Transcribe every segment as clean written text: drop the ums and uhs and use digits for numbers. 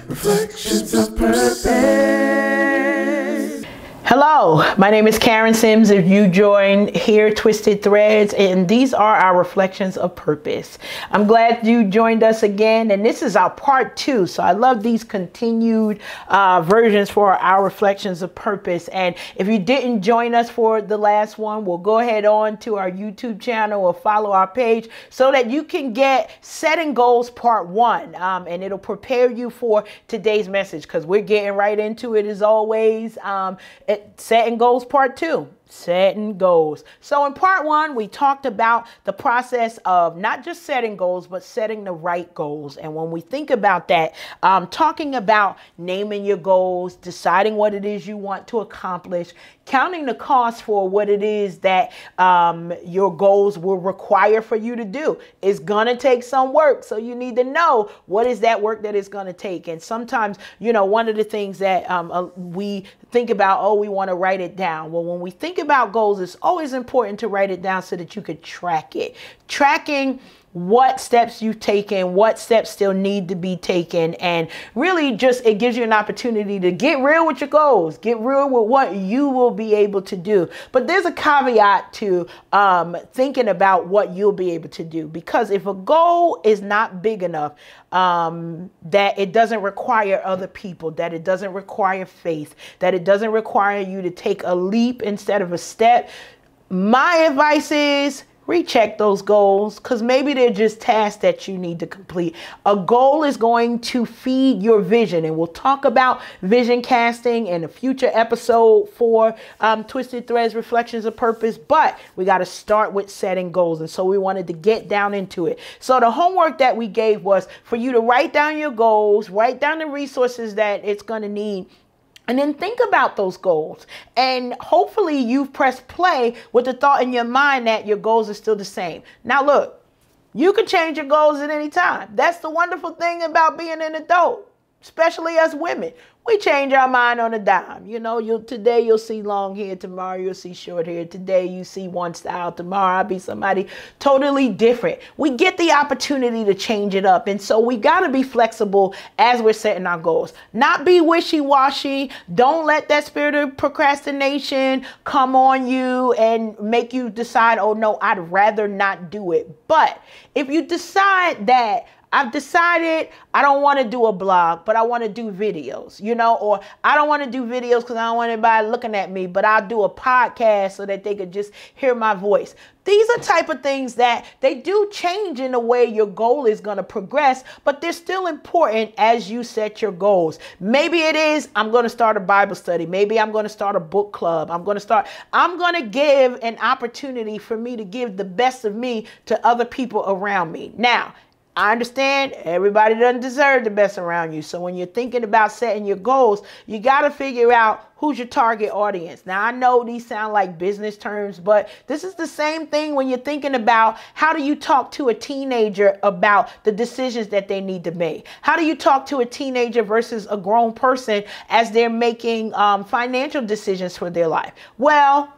Reflections of Purpose. Hello, my name is Karen Sims. If you joined here, Twisted Threads, and these are our reflections of purpose. I'm glad you joined us again, and this is our part 2. So I love these continued versions for our reflections of purpose. And if you didn't join us for the last one, we'll go ahead on to our YouTube channel or follow our page so that you can get Setting Goals Part 1, and it'll prepare you for today's message, because we're getting right into it as always. Setting Goals Part 2. Setting goals. So in part 1, we talked about the process of not just setting goals, but setting the right goals. And when we think about that, talking about naming your goals, deciding what it is you want to accomplish, counting the cost for what it is that your goals will require for you to do. It's going to take some work. So you need to know what is that work that it's going to take. And sometimes, you know, one of the things that we think about, oh, we want to write it down. Well, when we think about goals, it's always important to write it down so that you could track it. Tracking what steps you've taken, what steps still need to be taken, and really just it gives you an opportunity to get real with your goals, get real with what you will be able to do. But there's a caveat to thinking about what you'll be able to do, because if a goal is not big enough, that it doesn't require other people, that it doesn't require faith, that it doesn't require you to take a leap instead of a step, my advice is recheck those goals, because maybe they're just tasks that you need to complete. A goal is going to feed your vision, and we'll talk about vision casting in a future episode for Twisted Threads Reflections of Purpose, but we got to start with setting goals, and so we wanted to get down into it. So the homework that we gave was for you to write down your goals, write down the resources that it's going to need, and then think about those goals. And hopefully you've pressed play with the thought in your mind that your goals are still the same. Now look, you can change your goals at any time. That's the wonderful thing about being an adult, especially as women. We change our mind on a dime. You know, today you'll see long hair, tomorrow you'll see short hair. Today you see one style, tomorrow I'll be somebody totally different. We get the opportunity to change it up. And so we got to be flexible as we're setting our goals. Not be wishy-washy. Don't let that spirit of procrastination come on you and make you decide, oh no, I'd rather not do it. But if you decide that I've decided I don't want to do a blog, but I want to do videos, you know, or I don't want to do videos because I don't want anybody looking at me, but I'll do a podcast so that they could just hear my voice. These are type of things that they do change in the way your goal is going to progress, but they're still important as you set your goals. Maybe it is, I'm going to start a Bible study. Maybe I'm going to start a book club. I'm going to give an opportunity for me to give the best of me to other people around me. Now, I understand everybody doesn't deserve the best around you. So when you're thinking about setting your goals, you got to figure out who's your target audience. Now, I know these sound like business terms, but this is the same thing when you're thinking about how do you talk to a teenager about the decisions that they need to make? How do you talk to a teenager versus a grown person as they're making financial decisions for their life? Well,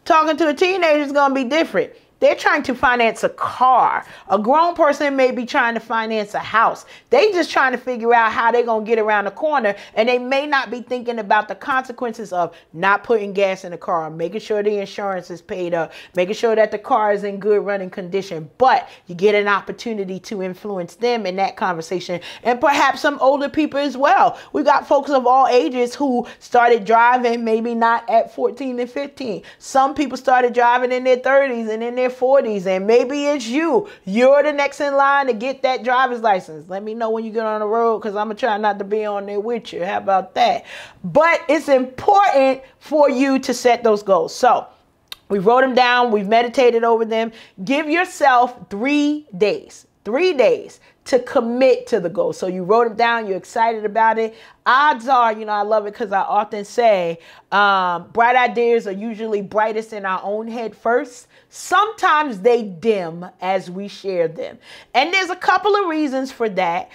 talking to a teenager is going to be different. They're trying to finance a car. A grown person may be trying to finance a house. They just trying to figure out how they're going to get around the corner, and they may not be thinking about the consequences of not putting gas in the car, making sure the insurance is paid up, making sure that the car is in good running condition. But you get an opportunity to influence them in that conversation, and perhaps some older people as well. We got folks of all ages who started driving maybe not at 14 and 15. Some people started driving in their 30s and in their 40s, and maybe it's you. You're the next in line to get that driver's license. Let me know when you get on the road, because I'm going to try not to be on there with you. How about that? But it's important for you to set those goals. So we wrote them down. We've meditated over them. Give yourself 3 days. 3 days to commit to the goal. So you wrote them down, you're excited about it. Odds are, I love it because I often say bright ideas are usually brightest in our own head first. Sometimes they dim as we share them. And there's a couple of reasons for that.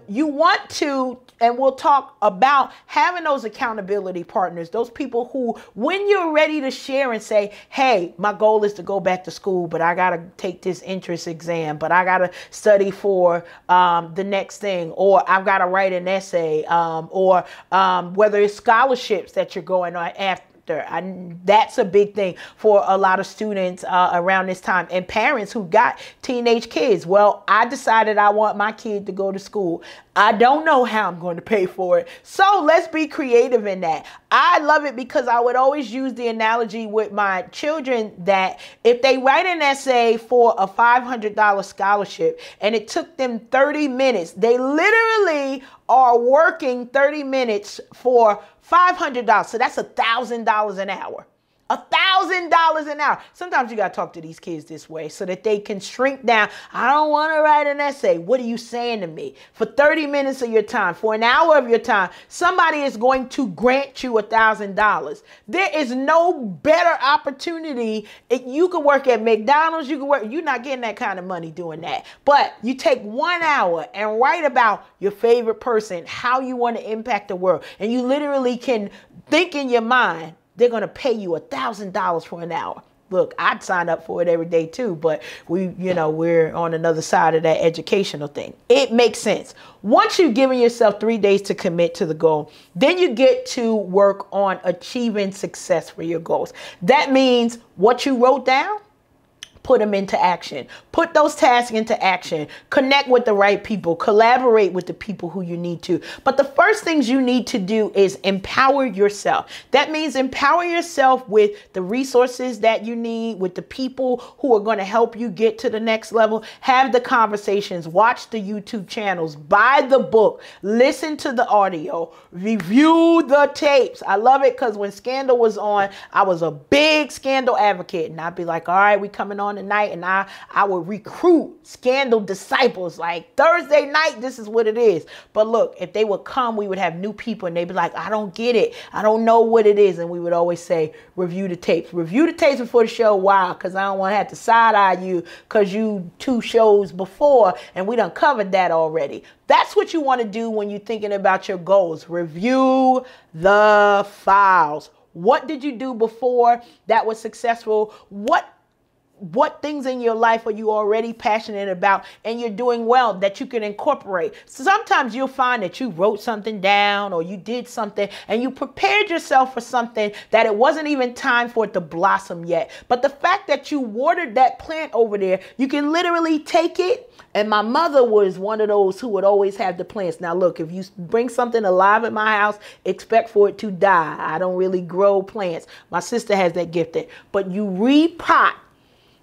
You want to, and we'll talk about having those accountability partners, those people who, when you're ready to share and say, hey, my goal is to go back to school, but I got to take this entrance exam, but I got to study for the next thing, or I've got to write an essay, or whether it's scholarships that you're going on after. That's a big thing for a lot of students around this time, and parents who got teenage kids. Well, I decided I want my kid to go to school. I don't know how I'm going to pay for it. So let's be creative in that. I love it because I would always use the analogy with my children that if they write an essay for a $500 scholarship and it took them 30 minutes, they literally are working 30 minutes for $500. So that's $1,000 an hour. $1,000 an hour. Sometimes you got to talk to these kids this way so that they can shrink down. I don't want to write an essay. What are you saying to me? For 30 minutes of your time, for an hour of your time, somebody is going to grant you $1,000. There is no better opportunity. You can work at McDonald's. You're not getting that kind of money doing that. But you take 1 hour and write about your favorite person, how you want to impact the world. And you literally can think in your mind, they're going to pay you $1,000 for an hour. Look, I'd sign up for it every day too, but we're on another side of that educational thing. It makes sense. Once you've given yourself 3 days to commit to the goal, then you get to work on achieving success for your goals. That means what you wrote down, put them into action. Put those tasks into action. Connect with the right people. Collaborate with the people who you need to. But the first things you need to do is empower yourself. That means empower yourself with the resources that you need, with the people who are going to help you get to the next level. Have the conversations. Watch the YouTube channels. Buy the book. Listen to the audio. Review the tapes. I love it because when Scandal was on, I was a big Scandal advocate. And I'd be like, all right, we coming on tonight, and I would recruit Scandal disciples like Thursday night, this is what it is. But look, if they would come, we would have new people and they'd be like, I don't get it, I don't know what it is. And we would always say, review the tapes before the show. Why? Because I don't want to have to side eye you because you 2 shows before and we done covered that already. That's what you want to do when you're thinking about your goals. Review the files. What did you do before that was successful? What things in your life are you already passionate about and you're doing well that you can incorporate? Sometimes you'll find that you wrote something down or you did something and you prepared yourself for something that it wasn't even time for it to blossom yet. But the fact that you watered that plant over there, you can literally take it. And my mother was one of those who would always have the plants. Now, look, if you bring something alive in my house, expect for it to die. I don't really grow plants. My sister has that gifted. But you repot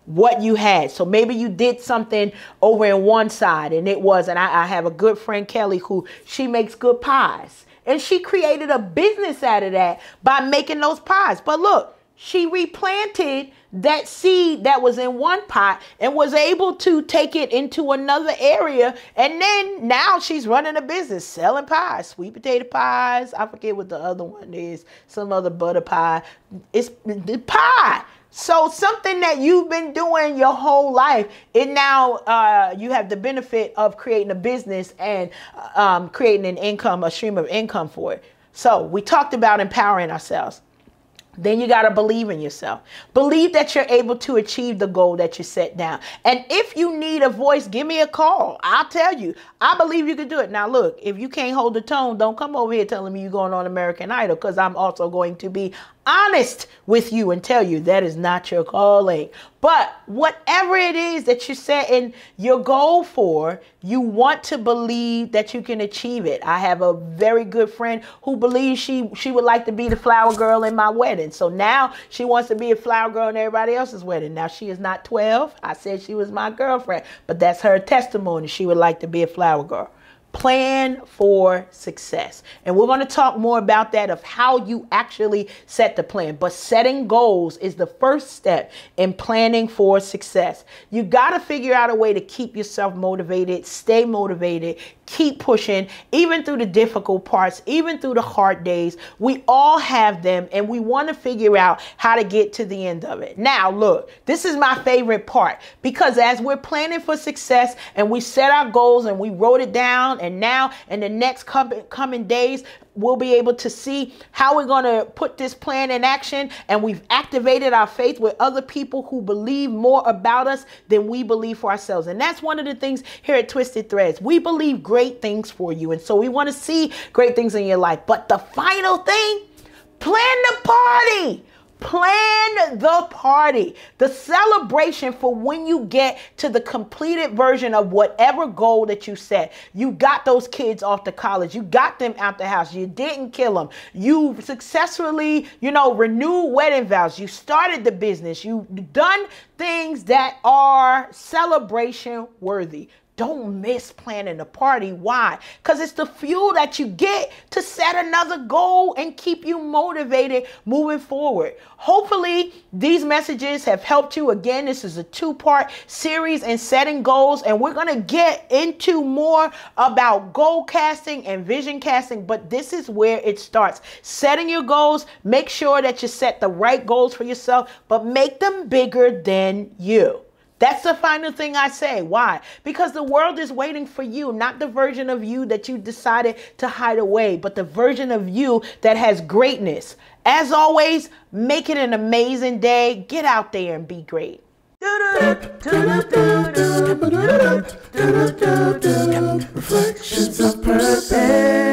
what you had. So maybe you did something over in one side and I have a good friend, Kelly, who she makes good pies. And she created a business out of that by making those pies. But look, she replanted that seed that was in one pot and was able to take it into another area. And then now she's running a business selling pies, sweet potato pies. I forget what the other one is. Some other butter pie. It's the pie. So something that you've been doing your whole life, and now you have the benefit of creating a business and creating an income, a stream of income for it. So we talked about empowering ourselves. Then you got to believe in yourself. Believe that you're able to achieve the goal that you set down. And if you need a voice, give me a call. I'll tell you. I believe you can do it. Now, look, if you can't hold the tone, don't come over here telling me you're going on American Idol, because I'm also going to be honest with you and tell you that is not your calling. But whatever it is that you're setting your goal for, you want to believe that you can achieve it. I have a very good friend who believes she would like to be the flower girl in my wedding. So now she wants to be a flower girl in everybody else's wedding. Now she is not 12. I said she was my girlfriend, but that's her testimony. She would like to be a flower girl. Plan for success. And we're going to talk more about that, of how you actually set the plan. But setting goals is the first step in planning for success. You got to figure out a way to keep yourself motivated, stay motivated, keep pushing, even through the difficult parts, even through the hard days. We all have them, and we want to figure out how to get to the end of it. Now, look, this is my favorite part, because as we're planning for success and we set our goals and we wrote it down, and now in the next coming days, we'll be able to see how we're going to put this plan in action. And we've activated our faith with other people who believe more about us than we believe for ourselves. And that's one of the things here at Twisted Threads. We believe great things for you. And so we want to see great things in your life. But the final thing, plan the party. Plan the party, the celebration for when you get to the completed version of whatever goal that you set. You got those kids off to college. You got them out the house. You didn't kill them. You successfully, renewed wedding vows. You started the business. You've done things that are celebration worthy. Don't miss planning the party. Why? Because it's the fuel that you get to set another goal and keep you motivated moving forward. Hopefully, these messages have helped you. Again, this is a 2-part series in setting goals, and we're going to get into more about goal casting and vision casting, but this is where it starts. Setting your goals, make sure that you set the right goals for yourself, but make them bigger than you. That's the final thing I say. Why? Because the world is waiting for you, not the version of you that you decided to hide away, but the version of you that has greatness. As always, make it an amazing day. Get out there and be great. Reflections of Purpose.